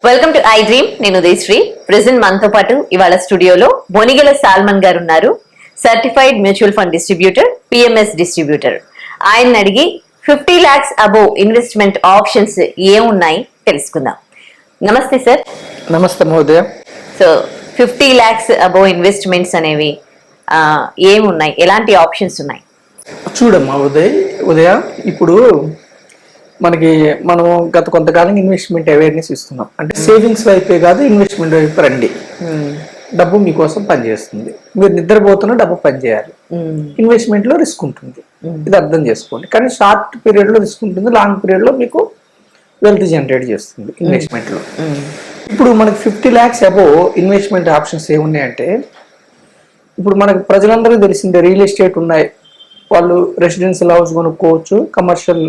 Welcome to I dream. నేను Udayasri. Present మనతో పాటు ఇవాళ స్టూడియోలో బొనిగెల సాల్మన్ గారు ఉన్నారు. Certified mutual fund distributor, PMS distributor. ఆయన అడిగి 50 lakhs అబోవ్ ఇన్వెస్ట్మెంట్ ఆప్షన్స్ ఏమున్నాయి తెలుసుకుందాం. నమస్తే సార్. నమస్తే మహోదయ. సో 50 lakhs అబోవ్ ఇన్వెస్ట్మెంట్స్ అనేవి ఏమున్నాయి, ఎలాంటి ఆప్షన్స్ ఉన్నాయి? చూడమ్మా ఉదయ, ఇప్పుడు మనం గత కొంతకాలంగా ఇన్వెస్ట్మెంట్ అవేర్నెస్ ఇస్తున్నాం. అంటే సేవింగ్స్ వైపే కాదు, ఇన్వెస్ట్మెంట్ వైపు రండి. డబ్బు మీకోసం పనిచేస్తుంది. మీరు నిద్రపోతున్న డబ్బు పనిచేయాలి. ఇన్వెస్ట్మెంట్ లో రిస్క్ ఉంటుంది, ఇది అర్థం చేసుకోండి. కానీ షార్ట్ పీరియడ్ లో రిస్క్ ఉంటుంది, లాంగ్ పీరియడ్ లో మీకు వెల్త్ జనరేట్ చేస్తుంది ఇన్వెస్ట్మెంట్ లో. ఇప్పుడు మనకి 50 lakhs అబోవ్ ఇన్వెస్ట్మెంట్ ఆప్షన్స్ ఏమున్నాయంటే, ఇప్పుడు మనకు ప్రజలందరికీ తెలిసిందే రియల్ ఎస్టేట్ ఉన్నాయి. వాళ్ళు రెసిడెన్షియల్ హౌస్ కొనుక్కోవచ్చు, కమర్షియల్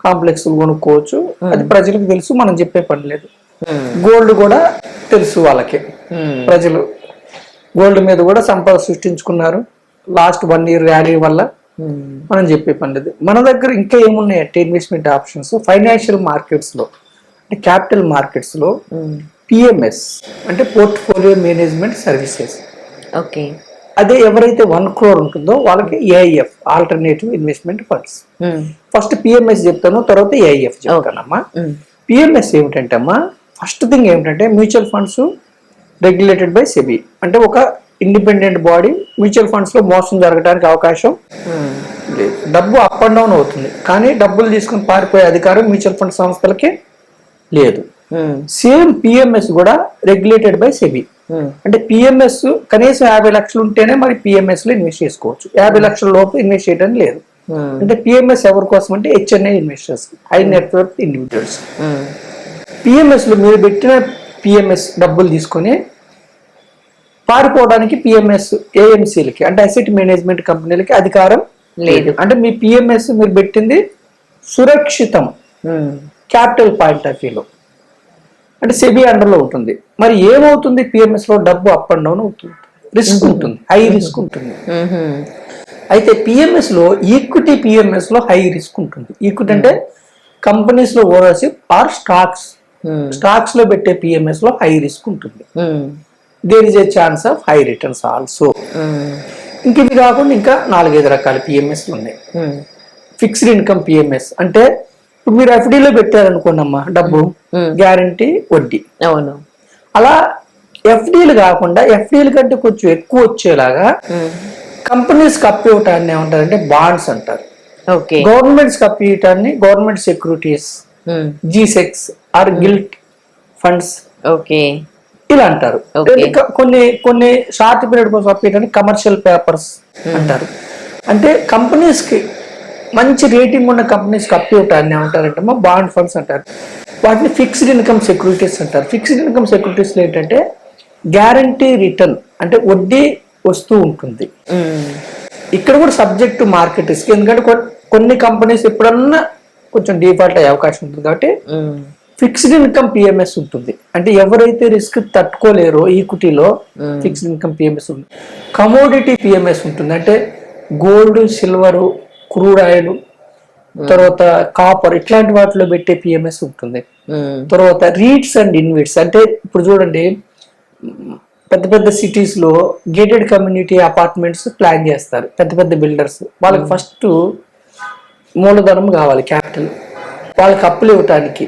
కాంప్లెక్స్ కొనుక్కోవచ్చు. అది ప్రజలకు తెలుసు, మనం చెప్పే పని లేదు. గోల్డ్ కూడా తెలుసు వాళ్ళకి. ప్రజలు గోల్డ్ మీద కూడా సంపద సృష్టించుకున్నారు లాస్ట్ 1 year ర్యాలీ వల్ల. మనం చెప్పే పని లేదు. మన దగ్గర ఇంకా ఏమున్నాయంటే ఇన్వెస్ట్మెంట్ ఆప్షన్స్ ఫైనాన్షియల్ మార్కెట్స్ లో, అంటే క్యాపిటల్ మార్కెట్స్ లో పిఎంఎస్ అంటే పోర్ట్ఫోలియో మేనేజ్మెంట్ సర్వీసెస్. ఓకే. అదే ఎవరైతే 1 crore ఉంటుందో వాళ్ళకి AIF, alternative investment funds. First PMS చెప్తాను, తర్వాత ఏఐఎఫ్ చెప్తానమ్మా. పిఎంఎస్ ఏమిటంటే అమ్మా, ఫస్ట్ థింగ్ ఏమిటంటే mutual funds regulated by SEBI. అంటే ఒక ఇండిపెండెంట్ బాడీ. మ్యూచువల్ ఫండ్స్ లో మోసం జరగడానికి అవకాశం లేదు. డబ్బు అప్ అండ్ డౌన్ అవుతుంది, కానీ డబ్బులు తీసుకుని పారిపోయే అధికారం మ్యూచువల్ ఫండ్ సంస్థలకి లేదు. సేమ్ పిఎంఎస్ కూడా రెగ్యులేటెడ్ బై సెబీ. అంటే పిఎంఎస్ కనీసం 50 లక్షలు ఉంటేనే మరి పిఎంఎస్ లో ఇన్వెస్ట్ చేసుకోవచ్చు. 50 లక్షల లోపు ఇన్వెస్ట్ చేయడం లేదు. అంటే పిఎంఎస్ ఎవరి కోసం అంటే HNI investors, high network individuals. PMS లో మీరు పెట్టిన పిఎంఎస్ డబ్బులు తీసుకొని పారిపోవడానికి పిఎంఎస్ ఏఎంసీలకి, అంటే అసెట్ మేనేజ్మెంట్ కంపెనీలకి అధికారం లేదు. అంటే మీ పిఎంఎస్ మీరు పెట్టింది సురక్షితం క్యాపిటల్ పాయింట్ ఆఫ్ వ్యూలో, అంటే సెబీ అండర్లో ఉంటుంది. మరి ఏమవుతుంది, పిఎంఎస్ లో డబ్బు అప్ అండ్ డౌన్ అవుతుంది, రిస్క్ ఉంటుంది, హై రిస్క్ ఉంటుంది. అయితే పిఎంఎస్ లో ఈక్విటీ, పిఎంఎస్ లో హై రిస్క్ ఉంటుంది. ఈక్విటీ అంటే కంపెనీస్ లో ఓనర్షిప్ ఆర్ స్టాక్స్ లో పెట్టే పిఎంఎస్ లో హై రిస్క్ ఉంటుంది. There is a chance of high returns also. ఇంక ఇవి కాకుండా ఇంకా 4-5 రకాల పిఎంఎస్లు ఉన్నాయి. ఫిక్స్డ్ ఇన్కమ్ పిఎంఎస్ అంటే ఇప్పుడు మీరు ఎఫ్డీలో పెట్టారనుకోండమ్మా డబ్బు, గ్యారంటీ వడ్డీ. అవును. అలా ఎఫ్డీలు కాకుండా ఎఫ్డీల కంటే కొంచెం ఎక్కువ వచ్చేలాగా కంపెనీస్ కప్పి ఇవ్వటాన్ని ఏమంటారంటే బాండ్స్ అంటారు. గవర్నమెంట్స్ కప్పి ఇవ్వటాన్ని government securities, G secs or gilt funds ఇలా అంటారు. కొన్ని షార్ట్ పీరియడ్ కోసం కప్పి ఇవ్వటాన్ని కమర్షియల్ పేపర్స్ అంటారు. అంటే కంపెనీస్ కి మంచి రేటింగ్ ఉన్న కంపెనీస్ కప్పి ఇవ్వటాన్ని ఏమంటారంటే బాండ్ ఫండ్స్ అంటారు. వాటిని ఫిక్స్డ్ ఇన్కమ్ సెక్యూరిటీస్ అంటారు. ఫిక్స్డ్ ఇన్కమ్ సెక్యూరిటీస్ ఏంటంటే గ్యారంటీ రిటర్న్, అంటే వడ్డీ వస్తూ ఉంటుంది. ఇక్కడ కూడా సబ్జెక్ట్ టు మార్కెట్ రిస్క్, ఎందుకంటే కొన్ని కంపెనీస్ ఎప్పుడన్నా కొంచెం డిఫాల్ట్ అయ్యే అవకాశం ఉంటుంది. కాబట్టి ఫిక్స్డ్ ఇన్కమ్ పిఎంఎస్ ఉంటుంది. అంటే ఎవరైతే రిస్క్ తట్టుకోలేరో ఈక్విటీలో ఫిక్స్డ్ ఇన్కమ్ పిఎంఎస్ ఉంటుంది. కమోడిటీ పిఎంఎస్ ఉంటుంది. అంటే గోల్డ్, సిల్వర్, క్రూడ్ ఆయిల్, తర్వాత కాపర్ ఇట్లాంటి వాటిలో పెట్టే పిఎంఎస్ ఉంటుంది. తర్వాత రీట్స్ అండ్ ఇన్విట్స్, అంటే ఇప్పుడు చూడండి పెద్ద పెద్ద సిటీస్ లో గేటెడ్ కమ్యూనిటీ అపార్ట్మెంట్స్ ప్లాన్ చేస్తారు పెద్ద పెద్ద బిల్డర్స్. వాళ్ళకి ఫస్ట్ మూలధనం కావాలి, క్యాపిటల్. వాళ్ళకి అప్పులు ఇవ్వటానికి,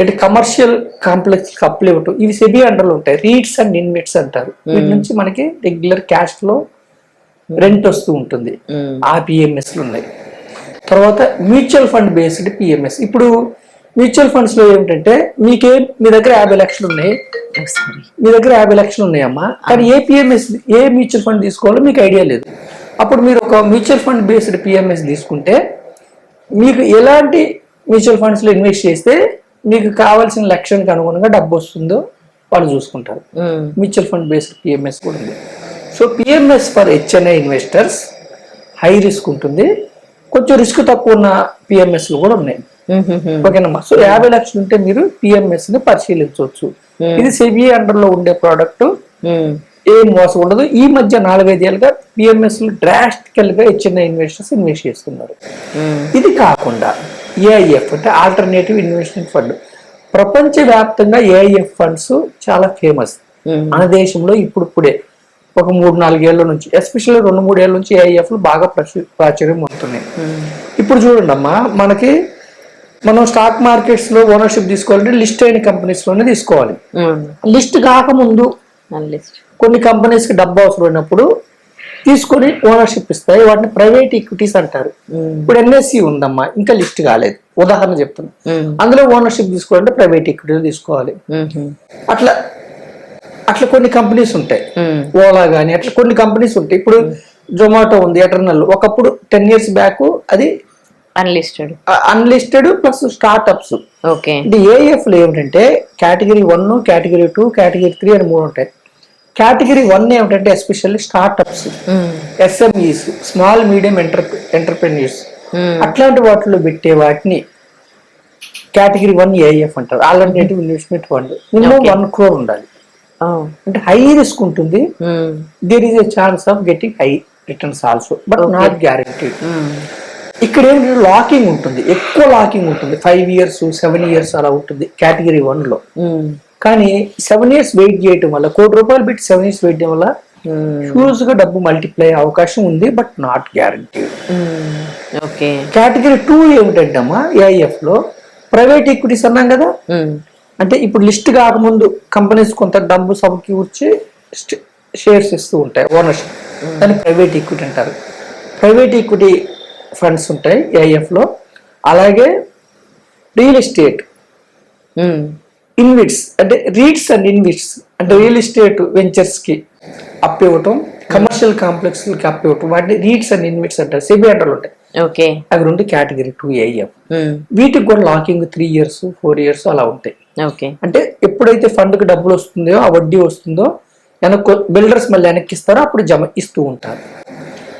అంటే కమర్షియల్ కాంప్లెక్స్ అప్పులు ఇవ్వటం, ఇవి సెబీ అండర్లో ఉంటాయి. రీట్స్ అండ్ ఇన్విట్స్ అంటారు. వీటి నుంచి మనకి రెగ్యులర్ క్యాష్ ఫ్లో, రెంట్ వస్తూ ఉంటుంది. ఆ పిఎంఎస్లు ఉన్నాయి. తర్వాత మ్యూచువల్ ఫండ్ బేస్డ్ పిఎంఎస్. ఇప్పుడు మ్యూచువల్ ఫండ్స్ లో ఏమిటంటే మీ దగ్గర 50 లక్షలు ఉన్నాయి, మీ దగ్గర 50 లక్షలు ఉన్నాయమ్మా, కానీ ఏ పిఎంఎస్, ఏ మ్యూచువల్ ఫండ్ తీసుకోవాలో మీకు ఐడియా లేదు. అప్పుడు మీరు ఒక మ్యూచువల్ ఫండ్ బేస్డ్ పిఎంఎస్ తీసుకుంటే మీకు ఎలాంటి మ్యూచువల్ ఫండ్స్ లో ఇన్వెస్ట్ చేస్తే మీకు కావాల్సిన లక్ష్యానికి అనుగుణంగా డబ్బు వస్తుందో వాళ్ళు చూసుకుంటారు. మ్యూచువల్ ఫండ్ బేస్డ్ పిఎంఎస్ కూడా ఉంది. So PMS for HNI investors high risk ఉంటుంది, కొంచెం రిస్క్ తక్కువ ఉన్న పిఎంఎస్లు కూడా ఉన్నాయి. ఓకేనమ్మా. సో 50 లక్షలు ఉంటే మీరు పిఎంఎస్ ని పరిశీలించవచ్చు. ఇది సెబీ అండర్ లో ఉండే ప్రోడక్ట్, ఏం మోసం ఉండదు. ఈ మధ్య 4-5 ఏళ్ళుగా పిఎంఎస్ డ్రాస్టికల్ గా హెచ్ఎన్ఐ ఇన్వెస్టర్స్ ఇన్వెస్ట్ చేస్తున్నారు. ఇది కాకుండా ఏఐఎఫ్ అంటే ఆల్టర్నేటివ్ ఇన్వెస్ట్మెంట్ ఫండ్. ప్రపంచవ్యాప్తంగా ఏఐఎఫ్ ఫండ్స్ చాలా ఫేమస్. మన దేశంలో ఇప్పుడే ఒక 3-4 ఏళ్ల నుంచి, ఎస్పెషల్లీ 2-3 ఏళ్ల నుంచి ఏఐఎఫ్లు బాగా ప్రాచుర్యం పొందుతున్నాయి. ఇప్పుడు చూడండి అమ్మా, మనం స్టాక్ మార్కెట్స్ లో ఓనర్షిప్ తీసుకోవాలంటే లిస్ట్ అయిన కంపెనీస్ లోనే తీసుకోవాలి. లిస్ట్ కాకముందు కొన్ని కంపెనీస్ కి డబ్బు అవసరమైనప్పుడు తీసుకొని ఓనర్షిప్ ఇస్తాయి, వాటిని ప్రైవేట్ ఈక్విటీస్ అంటారు. ఇప్పుడు ఎన్ఎస్సి ఉందమ్మా, ఇంకా లిస్ట్ కాలేదు, ఉదాహరణ చెప్తున్నా. అందులో ఓనర్షిప్ తీసుకోవాలంటే ప్రైవేట్ ఈక్విటీ తీసుకోవాలి. అట్లా కొన్ని కంపెనీస్ ఉంటాయి, ఓలా గానీ అట్లా కొన్ని కంపెనీస్ ఉంటాయి. ఇప్పుడు జొమాటో ఉంది, ఎటర్నల్, ఒకప్పుడు 10 years బ్యాక్ అది అన్లిస్టెడ్ ప్లస్ స్టార్ట్అప్స్. ఇది ఏఎఫ్ లో ఏమిటంటే కేటగిరీ 1, కేటగిరీ 2, కేటగిరీ 3 అని 3 ఉంటాయి. కేటగిరీ 1 ఏమిటంటే especially startups, SMEs, small medium entrepreneurs, అట్లాంటి వాటిలో పెట్టే వాటిని కేటగిరీ 1 ఏఎఫ్ అంటారు. Alternative investment fund. Minimum 1 crore ఉండాలి. అంటే హై రిస్క్ ఉంటుంది. There is a chance of getting high returns also, but not guaranteed. ఇక్కడ ఏంటంటే లాకింగ్ ఉంటుంది, ఎక్కువ లాకింగ్ ఉంటుంది. 5 years, 7 years అలా ఉంటుంది కేటగిరీ 1 లో. కానీ 7 years వెయిట్ చేయడం వల్ల, ₹1,00,00,000 పెట్టి 7 years వెయిట్ చేయడం వల్ల హ్యూజ్ గా డబ్బు మల్టిప్లై అయ్యే అవకాశం ఉంది, బట్ నాట్ గ్యారెంటీడ్. కేటగిరీ 2 ఏమిటంటే అమ్మా, ఏఐఎఫ్ లో ప్రైవేట్ ఈక్విటీస్ అన్నాం కదా. అంటే ఇప్పుడు లిస్ట్ కాకముందు కంపెనీస్ కొంత డబ్బు సమకూర్చి షేర్స్ ఇస్తూ ఉంటాయి, ఓనర్షిప్. దాన్ని ప్రైవేట్ ఈక్విటీ అంటారు. ప్రైవేట్ ఈక్విటీ ఫండ్స్ ఉంటాయి ఏఐఎఫ్ లో. అలాగే రియల్ ఎస్టేట్ ఇన్విట్స్, అంటే రీట్స్ అండ్ ఇన్విట్స్, అంటే రియల్ ఎస్టేట్ వెంచర్స్ కి అప్ ఇవ్వటం, కమర్షియల్ కాంప్లెక్స్ కి అప్ ఇవ్వటం, వాటిని రీట్స్ అండ్ ఇన్విట్స్ అంటారు. సెబీ అండర్లు ఉంటాయి అవి 2 కేటగిరీ 2 ఏఐఎఫ్. వీటికి కూడా లాకింగ్ 3 years, 4 years అలా ఉంటాయి. అంటే ఎప్పుడైతే ఫండ్ కి డబ్బులు వస్తుందో, ఆ వడ్డీ వస్తుందో, బిల్డర్స్ మళ్ళీ వెనక్కి ఇస్తారో అప్పుడు జమ ఇస్తూ ఉంటారు.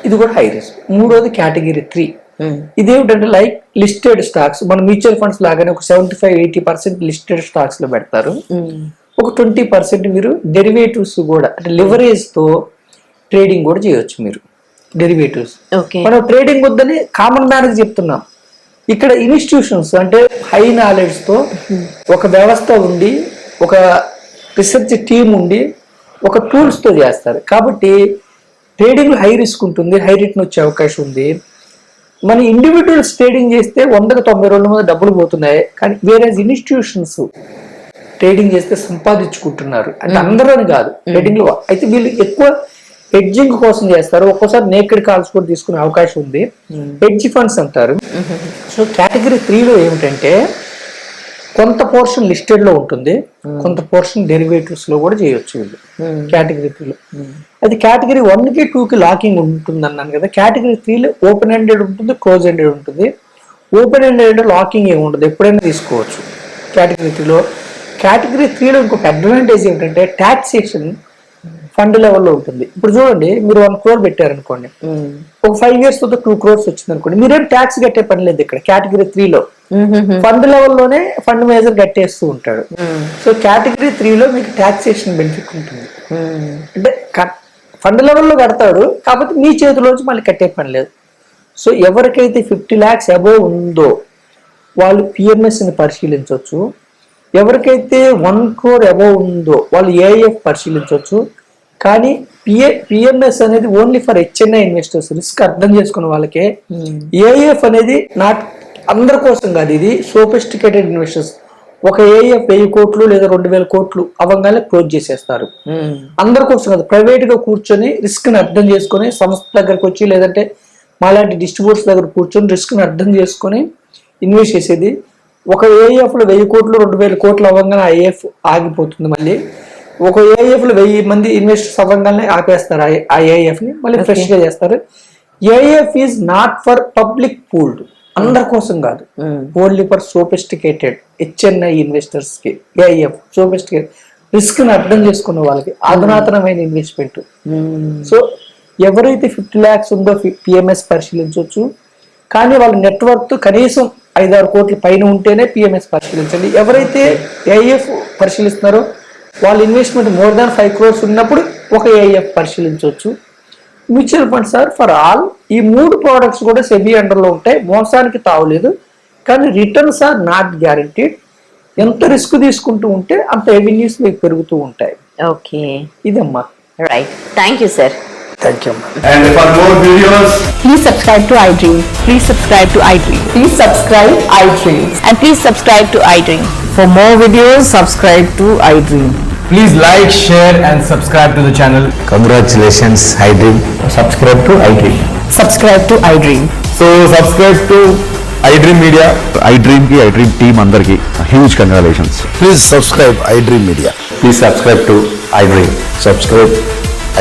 ఇది కూడా హై రిస్క్. మూడోది కేటగిరీ 3. ఇదేమిటంటే లైక్ లిస్టెడ్ స్టాక్స్. మన మ్యూచువల్ ఫండ్స్ లాగానే ఒక 75-80% లిస్టెడ్ స్టాక్స్ లో పెడతారు. ఒక 20% మీరు డెరివేటివ్స్ కూడా, అంటే లివరేజ్ తో ట్రేడింగ్ కూడా చేయొచ్చు మీరు. డెరివేటివ్స్ మనం ట్రేడింగ్ వద్దని కామన్ మ్యాన్ చెప్తున్నాం. ఇక్కడ ఇన్స్టిట్యూషన్స్ అంటే హై నాలెడ్జ్ తో ఒక వ్యవస్థ ఉండి, ఒక రీసెర్చ్ టీమ్ ఉండి, ఒక టూల్స్ తో చేస్తారు. కాబట్టి ట్రేడింగ్ హై రిస్క్ ఉంటుంది, హై రిటర్న్ వచ్చే అవకాశం ఉంది. మన ఇండివిజువల్స్ ట్రేడింగ్ చేస్తే 100-90 మంది డబ్బులు పోతున్నాయి, కానీ వేరే ఇన్స్టిట్యూషన్స్ ట్రేడింగ్ చేస్తే సంపాదించుకుంటున్నారు. అంటే అందరూ అని కాదు ట్రేడింగ్ లో. అయితే వీళ్ళు ఎక్కువ హెడ్జింగ్ కోసం చేస్తారు, ఒక్కోసారి నేకెడ్ కాల్స్ కూడా తీసుకునే అవకాశం ఉంది. హెడ్జ్ ఫండ్స్ అంటారు. సో కేటగిరీ 3 లో ఏమిటంటే కొంత పోర్షన్ లిస్టెడ్ లో ఉంటుంది, కొంత పోర్షన్ డెరివేటివ్స్ లో కూడా చేయొచ్చు వీళ్ళు కేటగిరీ 3 లో. అది కేటగిరీ 1 కి 2 కి లాకింగ్ ఉంటుంది అన్నాను కదా. కేటగిరీ 3 లో ఓపెన్ ఎండెడ్ ఉంటుంది, క్లోజ్ ఎండెడ్ ఉంటుంది. ఓపెన్ ఎండెడ్ లాకింగ్ ఏమి ఉండదు, ఎప్పుడైనా తీసుకోవచ్చు కేటగిరీ 3 లో. కేటగిరీ 3 లో ఇంకొక అడ్వాంటేజ్ ఏంటంటే టాక్సేషన్ ఫండ్ లెవెల్లో ఉంటుంది. ఇప్పుడు చూడండి, మీరు 1 crore పెట్టారనుకోండి, ఒక 5 years తర్వాత 2 crores వచ్చింది అనుకోండి, మీరేం ట్యాక్స్ కట్టే పని లేదు. ఇక్కడ కేటగిరీ 3 లో ఫండ్ లెవెల్లోనే ఫండ్ మేనేజర్ కట్టేస్తూ ఉంటాడు. సో కేటగిరీ 3 లో మీకు టాక్సేషన్ బెనిఫిట్ ఉంటుంది. అంటే ఫండ్ లెవెల్లో కడతాడు, కాకపోతే మీ చేతిలోంచి మళ్ళీ కట్టే పని లేదు. సో ఎవరికైతే 50 lakhs అబోవ్ ఉందో వాళ్ళు పిఎంఎస్ ని పరిశీలించవచ్చు. ఎవరికైతే 1 crore అబోవ్ ఉందో వాళ్ళు ఏఐఎఫ్ పరిశీలించవచ్చు. కానీ పిఎంఎస్ అనేది only for HNI investors, risk అర్థం చేసుకున్న వాళ్ళకే. ఏఐఎఫ్ అనేది నాట్ అందరి కోసం కాదు, ఇది సోఫిస్టికేటెడ్ ఇన్వెస్టర్స్. ఒక ఏఐఎఫ్ 1000 కోట్లు లేదా 2000 కోట్లు అవ్వగానే క్లోజ్ చేసేస్తారు. అందరి కోసం కాదు, ప్రైవేట్ గా కూర్చొని రిస్క్ ని అర్థం చేసుకొని సంస్థ దగ్గరకు వచ్చి, లేదంటే మాలాంటి డిస్ట్రిబ్యూటర్స్ దగ్గర కూర్చొని రిస్క్ ని అర్థం చేసుకొని ఇన్వెస్ట్ చేసేది. ఒక ఏఐఎఫ్ లో 1000 కోట్లు 2000 కోట్లు అవ్వగానే ఆ ఏఎఫ్ ఆగిపోతుంది. మళ్ళీ ఒక ఏఐఎఫ్ లో 1000 మంది ఇన్వెస్టర్స్ అవ్వగానే ఆపేస్తారు ఆ ఏఐఎఫ్ ని, మళ్ళీ ఫ్రెష్ గా చేస్తారు. AIF is not for public pooled, అందరి కోసం కాదు, only for sophisticated HNI investors కి ఏఐఎఫ్. సోఫిస్టికేటెడ్ రిస్క్ ని అర్థం చేసుకున్న వాళ్ళకి అధునాతనమైన ఇన్వెస్ట్మెంట్. సో ఎవరైతే 50 lakhs ఉందో పిఎంఎస్ పరిశీలించవచ్చు. కానీ వాళ్ళ నెట్వర్క్ కనీసం 5-6 కోట్ల పైన ఉంటేనే పిఎంఎస్ పరిశీలించండి. ఎవరైతే ఏఐఎఫ్ పరిశీలిస్తున్నారో వాళ్ళ ఇన్వెస్ట్మెంట్ మోర్ దాన్ 5 crores ఉన్నప్పుడు ఒక ఏఐఎఫ్ పరిశీలించవచ్చు. Mutual funds are for all. ఈ 3 ప్రోడక్ట్స్ కూడా సెబీ అండర్ లో ఉంటాయి, మోసానికి తావులేదు. కానీ రిటర్న్స్ ఆర్ నాట్ గ్యారంటీడ్. ఎంత రిస్క్ తీసుకుంటూ ఉంటే అంత రెవెన్యూస్ మీకు పెరుగుతూ ఉంటాయి. ఓకే, ఇదమ్మా. Right. Thank you sir. Thank you అమ్మా. And for more videos, Please subscribe to iDream. Please subscribe to iDream. Please subscribe iDream. And please subscribe to iDream. For more videos, subscribe to iDream. please like, share and subscribe to the channel. Congratulations, iDream. Subscribe to iDream. Subscribe to iDream. So subscribe to iDream Media. iDream ki iDream team అందరికి huge congratulations. Please subscribe iDream Media. Please subscribe to iDream. Subscribe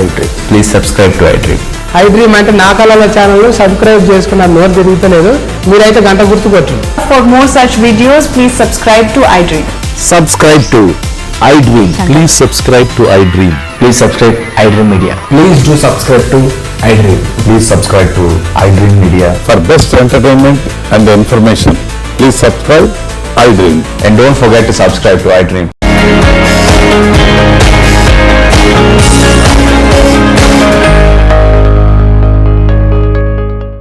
iDream. Please subscribe to iDream. iDream అంటే నా కళల channel subscribe చేసుకున్న నోరు తిరుగుతలేదు, మీరైతే గంట గుర్తు కొట్టండి. For more such videos, please subscribe to iDream. Subscribe to iDream. Please subscribe to iDream. Please subscribe iDream Media. Please do subscribe to iDream. Please subscribe to iDream Media. For best entertainment and information, please subscribe iDream. And don't forget to subscribe to iDream.